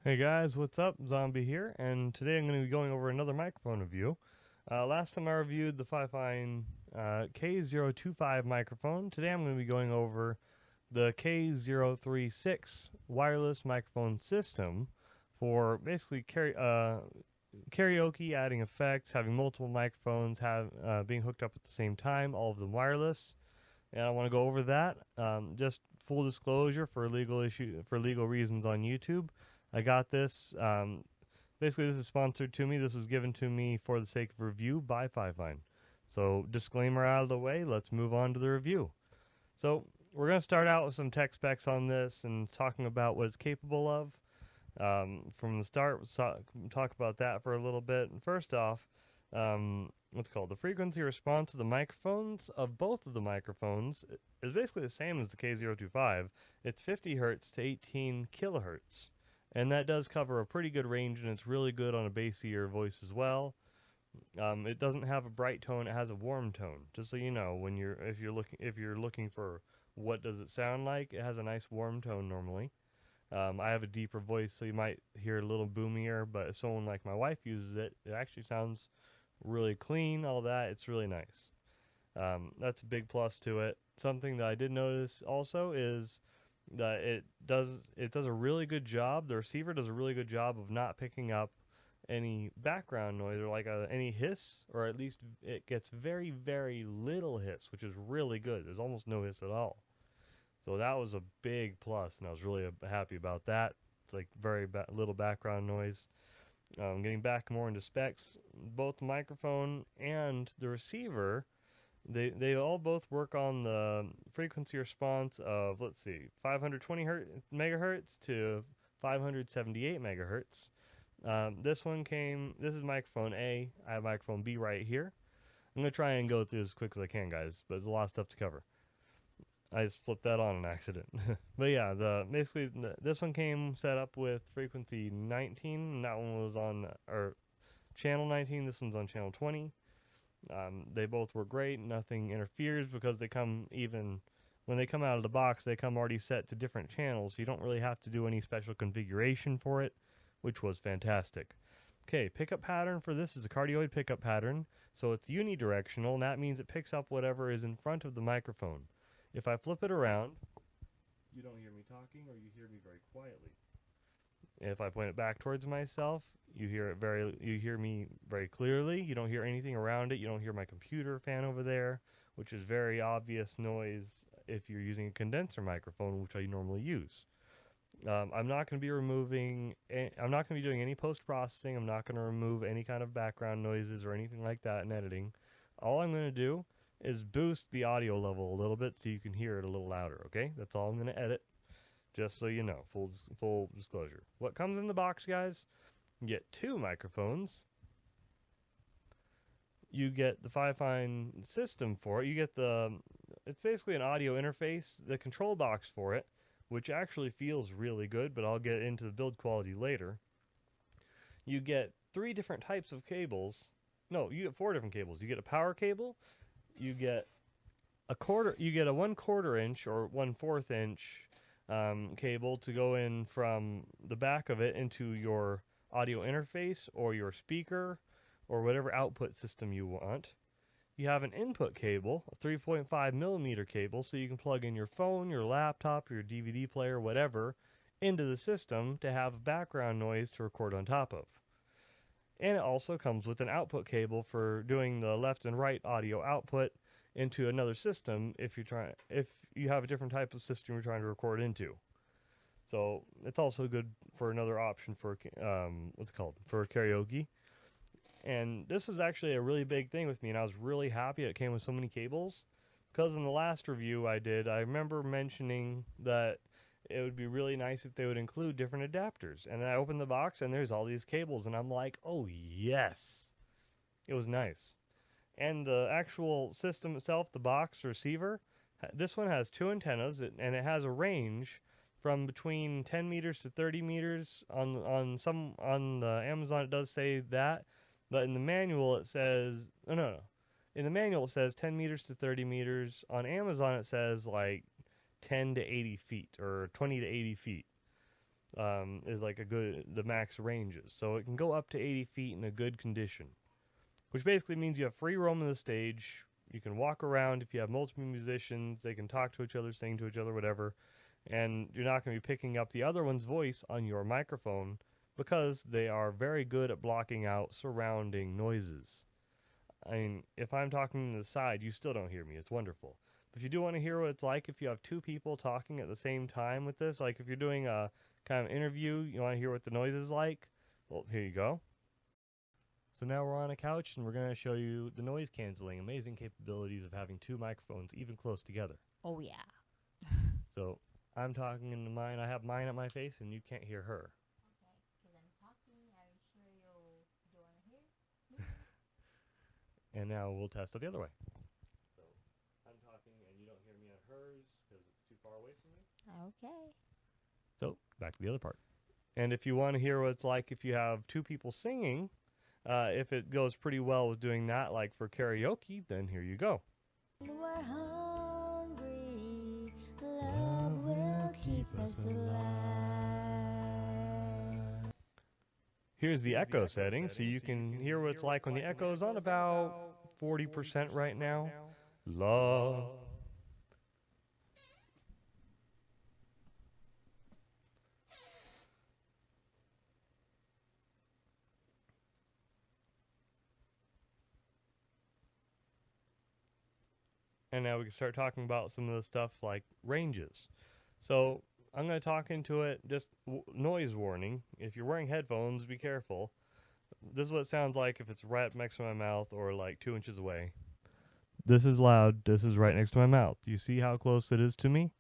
Hey guys, what's up? Zombie here, and today I'm going to be going over another microphone review. Last time I reviewed the Fifine K025 microphone. Today I'm going to be going over the K036 wireless microphone system for basically karaoke, adding effects, having multiple microphones, being hooked up at the same time, all of them wireless. And I want to go over that. Just full disclosure for legal reasons on YouTube. I got this. Basically, this is sponsored to me. This was given to me for the sake of review by Fifine. So, disclaimer out of the way. Let's move on to the review. So, we're going to start out with some tech specs on this and talking about what it's capable of. From the start, talk about that for a little bit. And first off, what's called the frequency response of the microphones of both of the microphones is basically the same as the K025. It's 50 hertz to 18 kilohertz. And that does cover a pretty good range, and it's really good on a bassier voice as well. It doesn't have a bright tone; it has a warm tone. Just so you know, if you're looking for what does it sound like, it has a nice warm tone normally. I have a deeper voice, so you might hear a little boomier. But if someone like my wife uses it, it actually sounds really clean. All that, it's really nice. That's a big plus to it. Something that I did notice also is that it does a really good job. The receiver does a really good job of not picking up any background noise or like any hiss, or at least it gets very little hiss, which is really good. There's almost no hiss at all. So that was a big plus, and I was really happy about that. It's like little background noise. Getting back more into specs, both the microphone and the receiver, they all both work on the frequency response of, let's see, 520 megahertz to 578 megahertz. This is microphone A. I have microphone B right here. I'm going to try and go through as quick as I can, guys, but there's a lot of stuff to cover. I just flipped that on an accident. But yeah, this one came set up with frequency 19, and that one was on, or channel 19, this one's on channel 20. They both were great. Nothing interferes because when they come out of the box, they come already set to different channels. So you don't really have to do any special configuration for it, which was fantastic. Okay, pickup pattern for this is a cardioid pickup pattern. So it's unidirectional, and that means it picks up whatever is in front of the microphone. If I flip it around, you don't hear me talking, or you hear me very quietly. If I point it back towards myself, you hear me very clearly. You don't hear anything around it. You don't hear my computer fan over there, which is very obvious noise if you're using a condenser microphone, which I normally use. I'm not going to be I'm not going to be doing any post processing. I'm not going to remove any kind of background noises or anything like that in editing. All I'm going to do is boost the audio level a little bit so you can hear it a little louder. Okay, that's all I'm going to edit. Just so you know, full disclosure. What comes in the box, guys? You get two microphones. You get the Fifine system for it. It's basically an audio interface, the control box for it, which actually feels really good, but I'll get into the build quality later. You get three different types of cables. No, you get four different cables. You get a power cable. You get a 1/4 inch or 1/4 inch cable to go in from the back of it into your audio interface or your speaker or whatever output system you want. You have an input cable, a 3.5 millimeter cable, so you can plug in your phone, your laptop, your DVD player, whatever, into the system to have background noise to record on top of. And it also comes with an output cable for doing the left and right audio output into another system if you have a different type of system you're trying to record into. So it's also good for another option for for karaoke. And this was actually a really big thing with me, and I was really happy it came with so many cables, because in the last review I did, I remember mentioning that it would be really nice if they would include different adapters. And then I opened the box and there's all these cables, and I'm like, oh yes, it was nice. And the actual system itself, the box receiver, this one has two antennas, and it has a range from between 10 meters to 30 meters. On the Amazon it does say that, but in the manual it says no. In the manual it says 10 meters to 30 meters. On Amazon it says like 10 to 80 feet or 20 to 80 feet. is like the max ranges. So it can go up to 80 feet in a good condition, which basically means you have free roam of the stage. You can walk around. If you have multiple musicians, they can talk to each other, sing to each other, whatever. And you're not going to be picking up the other one's voice on your microphone because they are very good at blocking out surrounding noises. I mean, if I'm talking to the side, you still don't hear me. It's wonderful. But if you do want to hear what it's like if you have two people talking at the same time with this, like if you're doing a kind of interview, you want to hear what the noise is like, well, here you go. So now we're on a couch and we're going to show you the noise canceling amazing capabilities of having two microphones even close together. Oh, yeah. So I'm talking into mine. I have mine at my face and you can't hear her. Okay, because I'm talking, I'm sure you don't want to hear. And now we'll test it the other way. So I'm talking and you don't hear me on hers because it's too far away from me. Okay. So back to the other part. And if you want to hear what it's like if you have two people singing, if it goes pretty well with doing that, like for karaoke, then here you go. We're hungry, love will keep us alive. Here's the echo setting, so you can hear what it's like when the echo's on about 40% right now. Love. And now we can start talking about some of the stuff like ranges. So I'm going to talk into it, just noise warning. If you're wearing headphones, be careful. This is what it sounds like if it's right next to my mouth or like 2 inches away. This is loud. This is right next to my mouth. You see how close it is to me?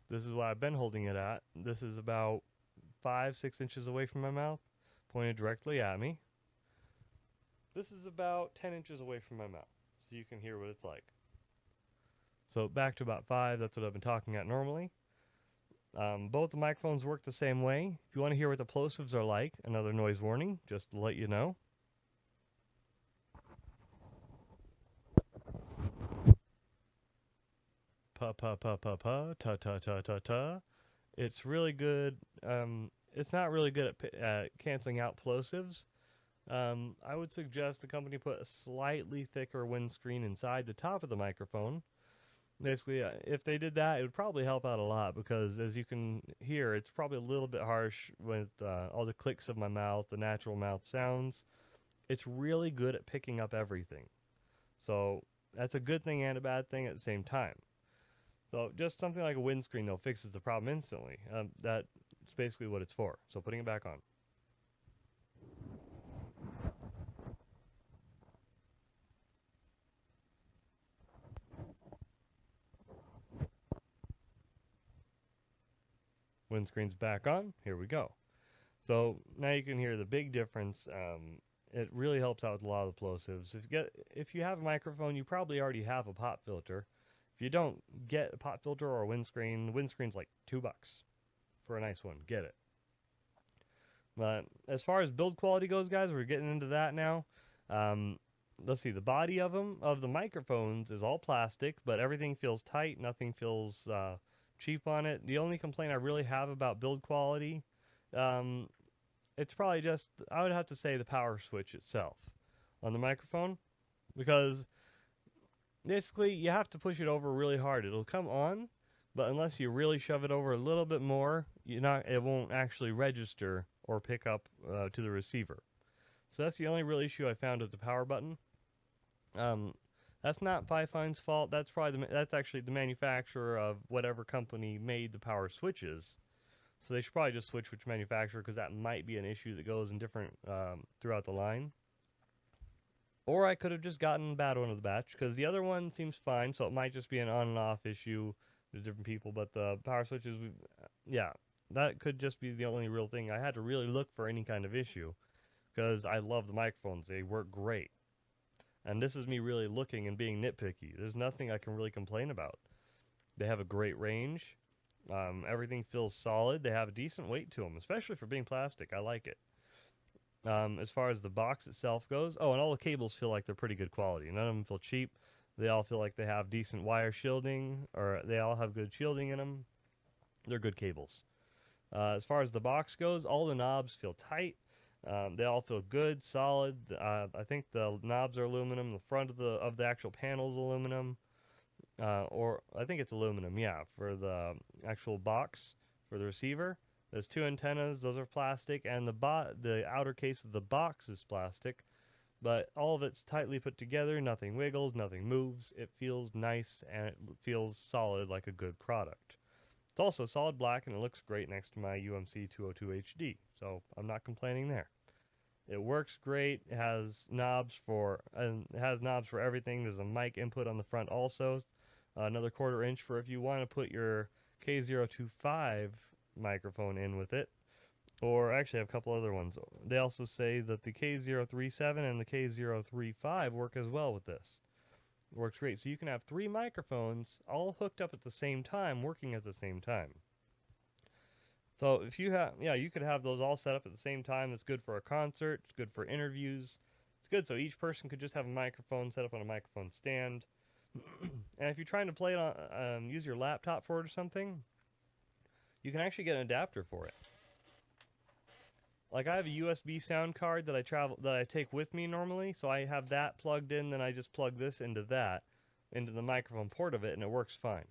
This is what I've been holding it at. This is about 5-6 inches away from my mouth, pointed directly at me. This is about 10 inches away from my mouth, so you can hear what it's like. So back to about 5, that's what I've been talking at normally. Both the microphones work the same way. If you want to hear what the plosives are like, another noise warning, just to let you know. Pa pa pa pa pa, ta ta ta ta ta. It's really good. It's not really good at canceling out plosives. I would suggest the company put a slightly thicker windscreen inside the top of the microphone. Basically, if they did that, it would probably help out a lot because, as you can hear, it's probably a little bit harsh with all the clicks of my mouth, the natural mouth sounds. It's really good at picking up everything. So that's a good thing and a bad thing at the same time. So just something like a windscreen, though, fixes the problem instantly. That's basically what it's for. So putting it back on. Windscreen's back on. Here we go. So now you can hear the big difference. It really helps out with a lot of the plosives. If you have a microphone, you probably already have a pop filter. If you don't, get a pop filter or a windscreen. The windscreen's like $2 for a nice one. Get it. But as far as build quality goes, guys, we're getting into that now. Let's see. The body of the microphones, is all plastic, but everything feels tight. Nothing feels cheap on it. The only complaint I really have about build quality, it's probably just, I would have to say, the power switch itself on the microphone, because basically you have to push it over really hard. It'll come on, but unless you really shove it over a little bit more, it won't actually register or pick up to the receiver. So that's the only real issue I found with the power button. That's not Fifine's fault. That's actually the manufacturer of whatever company made the power switches. So they should probably just switch which manufacturer, because that might be an issue that goes in different throughout the line. Or I could have just gotten a bad one of the batch, because the other one seems fine, so it might just be an on and off issue with different people. But the power switches, yeah, that could just be the only real thing. I had to really look for any kind of issue, because I love the microphones. They work great. And this is me really looking and being nitpicky. There's nothing I can really complain about. They have a great range. Everything feels solid. They have a decent weight to them, especially for being plastic. I like it. As far as the box itself goes, and all the cables feel like they're pretty good quality. None of them feel cheap. They all feel like they have decent wire shielding, or they all have good shielding in them. They're good cables. As far as the box goes, all the knobs feel tight. They all feel good, solid. I think the knobs are aluminum. The front of the actual panel is aluminum, or I think it's aluminum. Yeah, for the actual box for the receiver. There's two antennas; those are plastic, and the outer case of the box is plastic. But all of it's tightly put together. Nothing wiggles, nothing moves. It feels nice and it feels solid like a good product. It's also solid black and it looks great next to my UMC 202 HD, so I'm not complaining there. It works great. It has knobs for everything. There's a mic input on the front also. Another 1/4 inch for if you want to put your K025 microphone in with it. Or actually, I have a couple other ones. They also say that the K037 and the K035 work as well with this. It works great. So you can have 3 microphones all hooked up at the same time, working at the same time. So if you have, yeah, you could have those all set up at the same time. It's good for a concert. It's good for interviews. It's good so each person could just have a microphone set up on a microphone stand. And if you're trying to play it on, use your laptop for it or something, you can actually get an adapter for it. Like I have a USB sound card that I take with me normally, so I have that plugged in. Then I just plug this into the microphone port of it, and it works fine.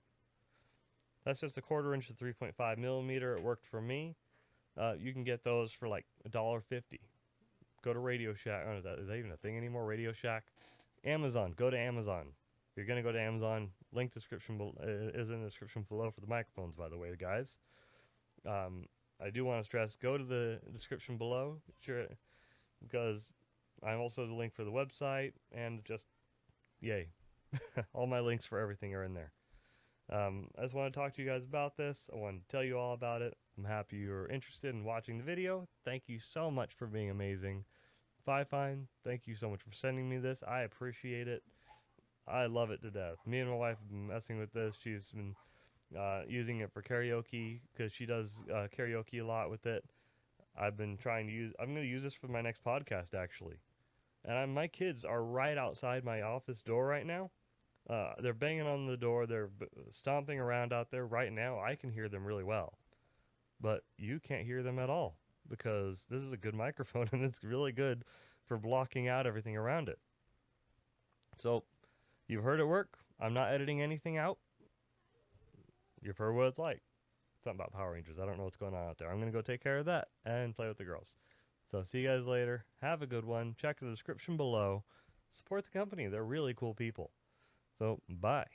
That's just a 1/4 inch to 3.5 millimeter. It worked for me. You can get those for like $1.50. Go to Radio Shack. Oh, is that even a thing anymore? Radio Shack, Amazon. Go to Amazon. If you're gonna go to Amazon, link description is in the description below for the microphones. By the way, guys. I do want to stress, go to the description below, sure, because I'm also the link for the website, and just, yay. All my links for everything are in there. I just want to talk to you guys about this. I want to tell you all about it. I'm happy you're interested in watching the video. Thank you so much for being amazing. Fifine, thank you so much for sending me this. I appreciate it. I love it to death. Me and my wife have been messing with this. She's been using it for karaoke because she does karaoke a lot with it. I'm going to use this for my next podcast actually. And my kids are right outside my office door right now. They're banging on the door. They're stomping around out there right now. I can hear them really well, but you can't hear them at all because this is a good microphone and it's really good for blocking out everything around it. So you've heard it work. I'm not editing anything out. You've heard what it's like. Something about Power Rangers. I don't know what's going on out there. I'm going to go take care of that and play with the girls. So see you guys later. Have a good one. Check the description below. Support the company. They're really cool people. So bye.